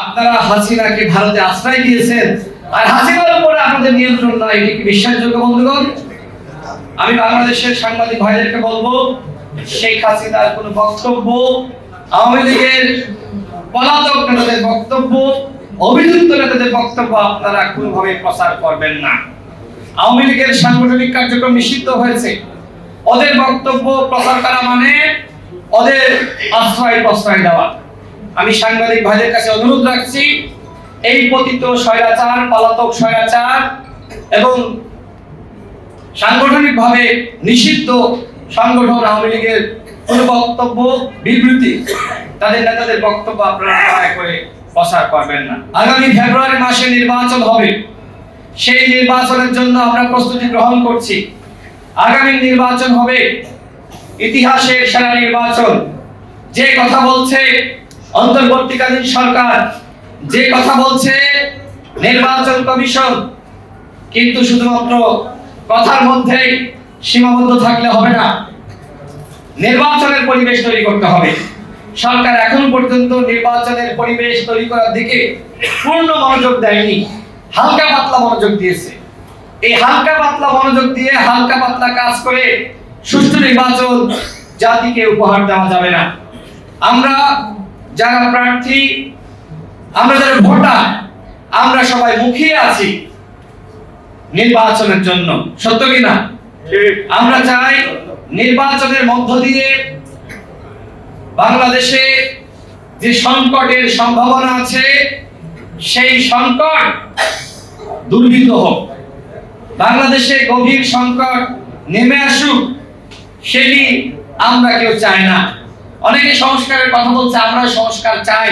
আপনারা হাসিনাকে ভারতে আশ্রয় দিয়েছেন আর হাসিনার উপরে আপনাদের নিয়ন্ত্রণ নাই, এটা কি বিশ্বাসযোগ্য বন্ধুগণ? আমি বাংলাদেশের সাংবাদিক ভাইদেরকে বলবো, শেখ হাসিনার কোনো বক্তব্য, আওয়ামী লীগের পলাতক নেতাদের বক্তব্য, অভিযুক্ত নেতাদের বক্তব্য আপনারা কোনোভাবে প্রচার করবেন না। আওয়ামী লীগের সাংগঠনিক কার্যক্রম নিষিদ্ধ হয়েছে। ওদের বক্তব্য প্রচার করা মানে ওদের আশ্রয় প্রশ্রয় দেওয়া। আমি সাংবাদিক ভাইদের কাছে অনুরোধ রাখছি, এই পতিত স্বৈরাচার, পলাতক স্বৈরাচার এবং সাংগঠনিকভাবে নিষিদ্ধ সংগঠন আওয়ামী লীগের কোনো বক্তব্য, বিবৃতি, তাদের নেতাদের বক্তব্য আপনারা দয়া করে প্রচার করবেন না। আগামী ফেব্রুয়ারি মাসে নির্বাচন হবে, সেই নির্বাচনের জন্য আমরা প্রস্তুতি গ্রহণ করছি। আগামী নির্বাচন হবে ইতিহাসের সেরা নির্বাচন। যে কথা বলছে অন্তর্বর্তীকালীন সরকার, যে কথা বলছে নির্বাচন কমিশন, কিন্তু শুধুমাত্র কথার মধ্যেই সীমাবদ্ধ থাকলে হবে না, নির্বাচনের পরিবেশ তৈরি করতে হবে। সরকার এখন পর্যন্ত নির্বাচনের পরিবেশ তৈরি করার দিকে পূর্ণ মনোযোগ দেয়নি, হালকা পাতলা মনোযোগ দিয়েছে। এই হালকা পাতলা মনোযোগ দিয়ে হালকা পাতলা কাজ করে সুষ্ঠু নির্বাচন জাতিকে উপহার দেওয়া যাবে না। আমরা যারা প্রার্থী, আমরা যারা ভোটার, আমরা সবাই মুখিয়ে আছি নির্বাচনের জন্য, সত্য কি না? আমরা চাই নির্বাচনের মধ্য দিয়ে বাংলাদেশে যে সংকটের সম্ভাবনা আছে সেই সংকট দূরীভূত হোক, বাংলাদেশে গভীর সংকট নেমে আসুক, সেটি আমরা কেউ চাই না। অনেকে সংস্কারের কথা বলছে, আমরা সংস্কার চাই।